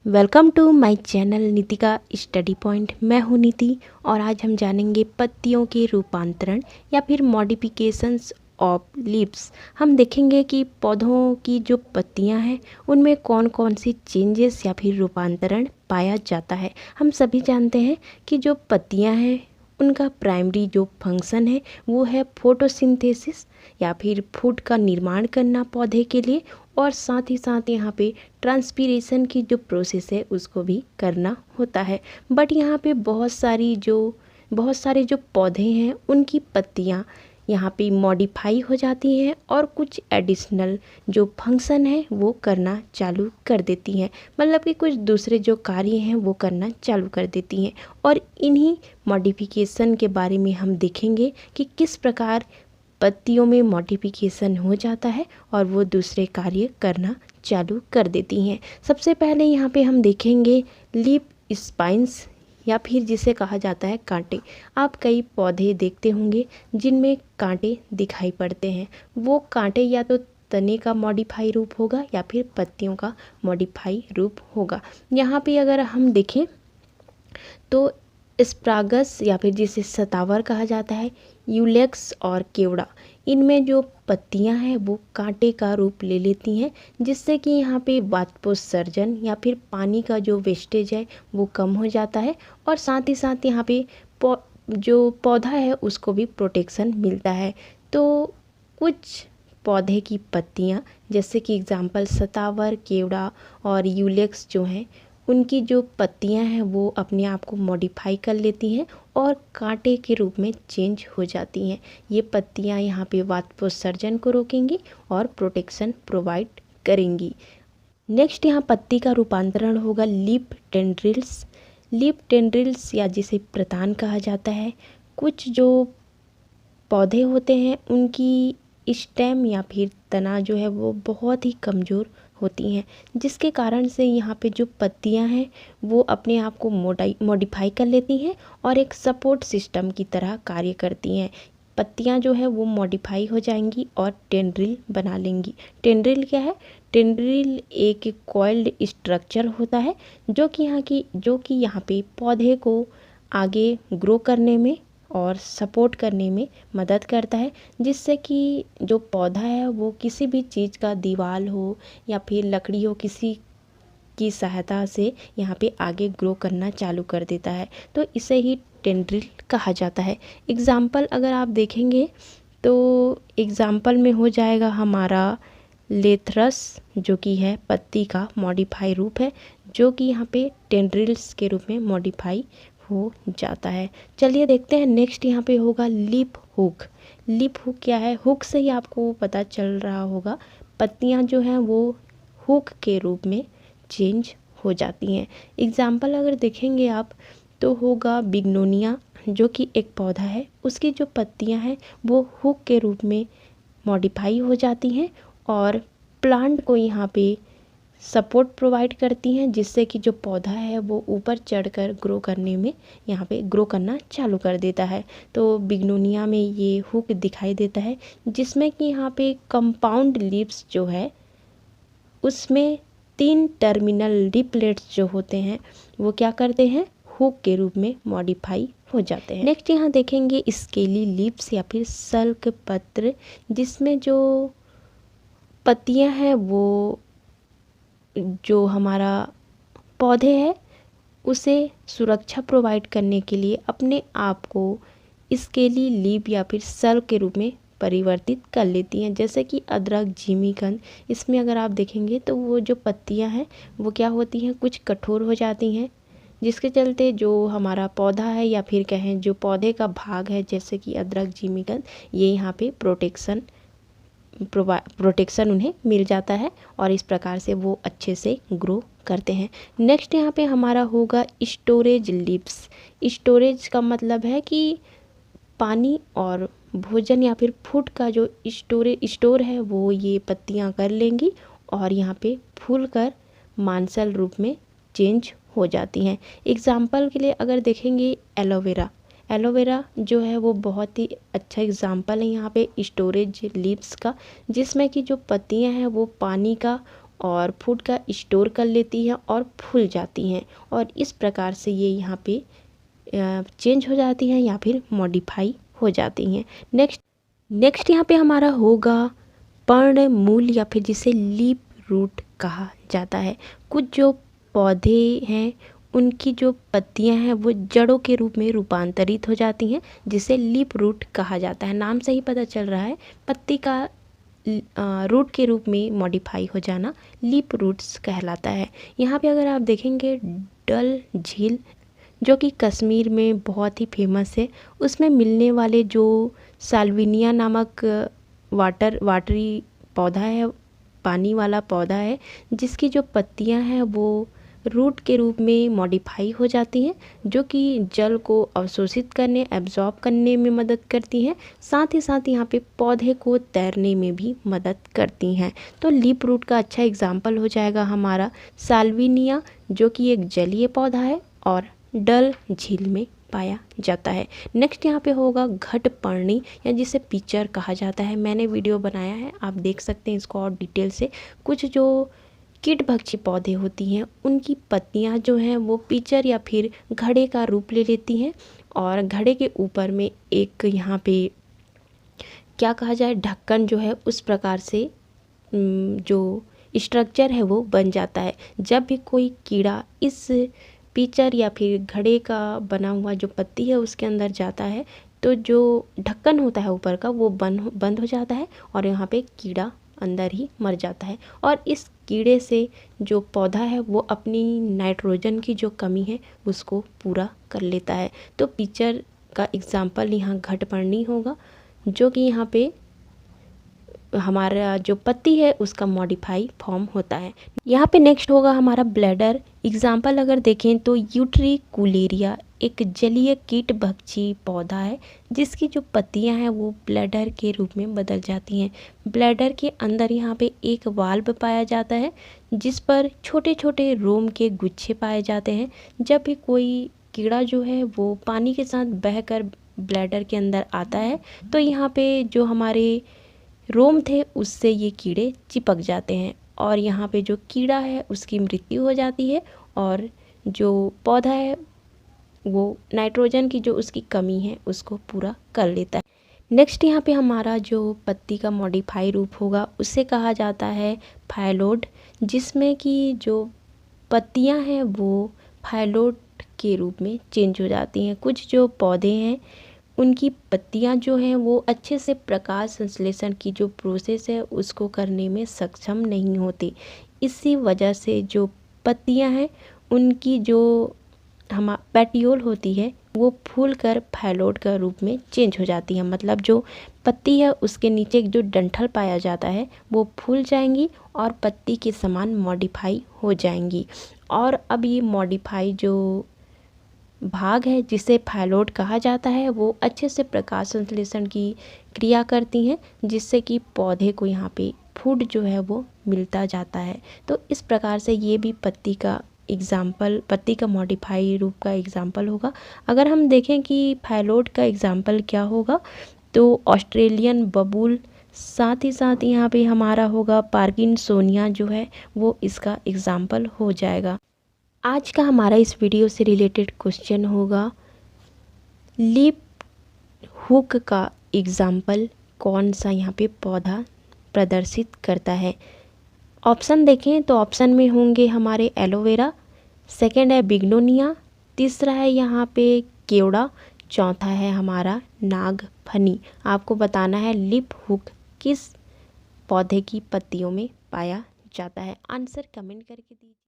Welcome to my channel Nitika study point. मैं हूं नीति और आज हम जानेंगे पत्तियों के रूपांतरण या फिर मॉडिफिकेशंस ऑफ लीव्स। हम देखेंगे कि पौधों की जो पत्तियां हैं उनमें कौन कौन सी चेंजेस या फिर रूपांतरण पाया जाता है। हम सभी जानते हैं कि जो पत्तियां हैं उनका प्राइमरी जो फंक्शन है वो है फोटोसिंथेसिस या फिर फूड का निर्माण करना पौधे के लिए, और साथ ही साथ यहाँ पे ट्रांसपीरेशन की जो प्रोसेस है उसको भी करना होता है। बट यहाँ पे बहुत सारे जो पौधे हैं उनकी पत्तियाँ यहाँ पे मॉडिफाई हो जाती हैं और कुछ एडिशनल जो फंक्शन है वो करना चालू कर देती हैं, मतलब कि कुछ दूसरे जो कार्य हैं वो करना चालू कर देती हैं। और इन्हीं मॉडिफिकेशन के बारे में हम देखेंगे कि किस प्रकार पत्तियों में मॉडिफिकेशन हो जाता है और वो दूसरे कार्य करना चालू कर देती हैं। सबसे पहले यहाँ पे हम देखेंगे लीफ स्पाइंस या फिर जिसे कहा जाता है कांटे। आप कई पौधे देखते होंगे जिनमें कांटे दिखाई पड़ते हैं। वो कांटे या तो तने का मॉडिफाई रूप होगा या फिर पत्तियों का मॉडिफाई रूप होगा। यहाँ पे अगर हम देखें तो स्प्रागस या फिर जिसे सतावर कहा जाता है, यूलेक्स और केवड़ा, इनमें जो पत्तियां हैं वो कांटे का रूप ले लेती हैं, जिससे कि यहाँ पे वाष्पोत्सर्जन या फिर पानी का जो वेस्टेज है वो कम हो जाता है और साथ ही साथ यहाँ पे जो पौधा है उसको भी प्रोटेक्शन मिलता है। तो कुछ पौधे की पत्तियाँ जैसे कि एग्जाम्पल सतावर, केवड़ा और यूलेक्स जो हैं उनकी जो पत्तियां हैं वो अपने आप को मॉडिफाई कर लेती हैं और कांटे के रूप में चेंज हो जाती हैं। ये पत्तियां यहाँ पे वाष्पोत्सर्जन को रोकेंगी और प्रोटेक्शन प्रोवाइड करेंगी। नेक्स्ट यहाँ पत्ती का रूपांतरण होगा लीफ टेंड्रिल्स। लीफ टेंड्रिल्स या जिसे प्रतान कहा जाता है, कुछ जो पौधे होते हैं उनकी स्टेम या फिर तना जो है वो बहुत ही कमज़ोर होती हैं, जिसके कारण से यहाँ पे जो पत्तियाँ हैं वो अपने आप को मॉडिफाई कर लेती हैं और एक सपोर्ट सिस्टम की तरह कार्य करती हैं। पत्तियाँ जो है वो मॉडिफाई हो जाएंगी और टेंड्रिल बना लेंगी। टेंड्रिल क्या है? टेंड्रिल एक कॉइल्ड स्ट्रक्चर होता है जो कि यहाँ पे पौधे को आगे ग्रो करने में और सपोर्ट करने में मदद करता है, जिससे कि जो पौधा है वो किसी भी चीज़ का, दीवार हो या फिर लकड़ी हो, किसी की सहायता से यहाँ पे आगे ग्रो करना चालू कर देता है। तो इसे ही टेंड्रिल कहा जाता है। एग्जाम्पल अगर आप देखेंगे तो एग्जाम्पल में हो जाएगा हमारा लेथरस, जो कि है पत्ती का मॉडिफाई रूप है, जो कि यहाँ पे टेंड्रिल्स के रूप में मॉडिफाई हो जाता है। चलिए देखते हैं नेक्स्ट यहाँ पे होगा लीफ हुक। लीफ हुक क्या है? हुक से ही आपको पता चल रहा होगा, पत्तियाँ जो हैं वो हुक के रूप में चेंज हो जाती हैं। एग्जाम्पल अगर देखेंगे आप तो होगा बिग्नोनिया, जो कि एक पौधा है, उसकी जो पत्तियाँ हैं वो हुक के रूप में मॉडिफाई हो जाती हैं और प्लांट को यहाँ पे सपोर्ट प्रोवाइड करती हैं, जिससे कि जो पौधा है वो ऊपर चढ़कर ग्रो करने में यहाँ पे ग्रो करना चालू कर देता है। तो बिग्नोनिया में ये हुक दिखाई देता है, जिसमें कि यहाँ पे कंपाउंड लीव्स जो है उसमें 3 टर्मिनल लिपलेट्स जो होते हैं वो क्या करते हैं? हुक के रूप में मॉडिफाई हो जाते हैं। नेक्स्ट यहाँ देखेंगे स्केली लीव्स या फिर सल्क पत्र, जिसमें जो पत्तियाँ हैं वो जो हमारा पौधे है उसे सुरक्षा प्रोवाइड करने के लिए अपने आप को स्केली लीफ या फिर सल्क के रूप में परिवर्तित कर लेती हैं। जैसे कि अदरक, जिमीकंद, इसमें अगर आप देखेंगे तो वो जो पत्तियां हैं वो क्या होती हैं? कुछ कठोर हो जाती हैं, जिसके चलते जो हमारा पौधा है या फिर कहें जो पौधे का भाग है जैसे कि अदरक, जिमीकंद, ये यहाँ पे प्रोटेक्शन उन्हें मिल जाता है और इस प्रकार से वो अच्छे से ग्रो करते हैं। नेक्स्ट यहाँ पे हमारा होगा स्टोरेज लीव्स। स्टोरेज का मतलब है कि पानी और भोजन या फिर फूड का जो स्टोर है वो ये पत्तियाँ कर लेंगी और यहाँ पे फूल कर मांसल रूप में चेंज हो जाती हैं। एग्जाम्पल के लिए अगर देखेंगे एलोवेरा जो है वो बहुत ही अच्छा एग्जाम्पल है यहाँ पे स्टोरेज लीव्स का, जिसमें कि जो पत्तियाँ हैं वो पानी का और फूड का स्टोर कर लेती हैं और फूल जाती हैं, और इस प्रकार से ये यहाँ पे चेंज हो जाती हैं या फिर मॉडिफाई हो जाती हैं। नेक्स्ट यहाँ पे हमारा होगा पर्ण मूल या फिर जिसे लीप रूट कहा जाता है। कुछ जो पौधे हैं उनकी जो पत्तियां हैं वो जड़ों के रूप में रूपांतरित हो जाती हैं, जिसे लीप रूट कहा जाता है। नाम से ही पता चल रहा है, पत्ती का रूट के रूप में मॉडिफाई हो जाना लीप रूट्स कहलाता है। यहाँ पे अगर आप देखेंगे डल झील जो कि कश्मीर में बहुत ही फेमस है, उसमें मिलने वाले जो साल्विनिया नामक वाटरी पौधा है, पानी वाला पौधा है, जिसकी जो पत्तियां हैं वो रूट के रूप में मॉडिफाई हो जाती हैं, जो कि जल को अवशोषित करने एब्जॉर्ब करने में मदद करती हैं, साथ ही साथ यहाँ पे पौधे को तैरने में भी मदद करती हैं। तो लीप रूट का अच्छा एग्जाम्पल हो जाएगा हमारा साल्विनिया, जो कि एक जलीय पौधा है और डल झील में पाया जाता है। नेक्स्ट यहाँ पे होगा घटपर्णी या जिसे पिचर कहा जाता है। मैंने वीडियो बनाया है, आप देख सकते हैं इसको और डिटेल से। कुछ जो कीटभक्षी पौधे होती हैं उनकी पत्तियां जो हैं वो पिचर या फिर घड़े का रूप ले लेती हैं, और घड़े के ऊपर में एक यहाँ पे क्या कहा जाए ढक्कन जो है उस प्रकार से जो स्ट्रक्चर है वो बन जाता है। जब भी कोई कीड़ा इस पिचर या फिर घड़े का बना हुआ जो पत्ती है उसके अंदर जाता है, तो जो ढक्कन होता है ऊपर का वो बंद हो जाता है और यहाँ पे कीड़ा अंदर ही मर जाता है, और इस कीड़े से जो पौधा है वो अपनी नाइट्रोजन की जो कमी है उसको पूरा कर लेता है। तो पिचर का एग्जाम्पल यहाँ घटपर्णी होगा, जो कि यहाँ पे हमारा जो पत्ती है उसका मॉडिफाई फॉर्म होता है। यहाँ पे नेक्स्ट होगा हमारा ब्लैडर। एग्जाम्पल अगर देखें तो यूट्रिकुलेरिया एक जलीय कीटभक्षी पौधा है, जिसकी जो पत्तियां हैं वो ब्लैडर के रूप में बदल जाती हैं। ब्लैडर के अंदर यहाँ पे एक वाल्व पाया जाता है, जिस पर छोटे छोटे रोम के गुच्छे पाए जाते हैं। जब भी कोई कीड़ा जो है वो पानी के साथ बहकर ब्लैडर के अंदर आता है, तो यहाँ पे जो हमारे रोम थे उससे ये कीड़े चिपक जाते हैं, और यहाँ पे जो कीड़ा है उसकी मृत्यु हो जाती है, और जो पौधा है वो नाइट्रोजन की जो उसकी कमी है उसको पूरा कर लेता है। नेक्स्ट यहाँ पे हमारा जो पत्ती का मॉडिफाई रूप होगा उसे कहा जाता है फाइलोड, जिसमें कि जो पत्तियाँ हैं वो फाइलोड के रूप में चेंज हो जाती हैं। कुछ जो पौधे हैं उनकी पत्तियां जो हैं वो अच्छे से प्रकाश संश्लेषण की जो प्रोसेस है उसको करने में सक्षम नहीं होती। इसी वजह से जो पत्तियां हैं उनकी जो पेटियोल होती है वो फूल कर फाइलोड का रूप में चेंज हो जाती है। मतलब जो पत्ती है उसके नीचे जो डंठल पाया जाता है वो फूल जाएंगी और पत्ती के समान मॉडिफाई हो जाएंगी। और अब ये मॉडिफाई जो भाग है जिसे फाइलोड कहा जाता है वो अच्छे से प्रकाश संश्लेषण की क्रिया करती हैं, जिससे कि पौधे को यहाँ पे फूड जो है वो मिलता जाता है। तो इस प्रकार से ये भी पत्ती का मॉडिफाई रूप का एग्जाम्पल होगा। अगर हम देखें कि फाइलोड का एग्जाम्पल क्या होगा, तो ऑस्ट्रेलियन बबूल, साथ ही साथ यहाँ पे हमारा होगा पार्किंसोनिया जो है वो इसका एग्जाम्पल हो जाएगा। आज का हमारा इस वीडियो से रिलेटेड क्वेश्चन होगा लीप हुक का एग्जाम्पल कौन सा यहाँ पे पौधा प्रदर्शित करता है। ऑप्शन देखें तो ऑप्शन में होंगे हमारे एलोवेरा, सेकंड है बिग्नोनिया, तीसरा है यहाँ पे केवड़ा, चौथा है हमारा नागफनी। आपको बताना है लीप हुक किस पौधे की पत्तियों में पाया जाता है। आंसर कमेंट करके दीजिए।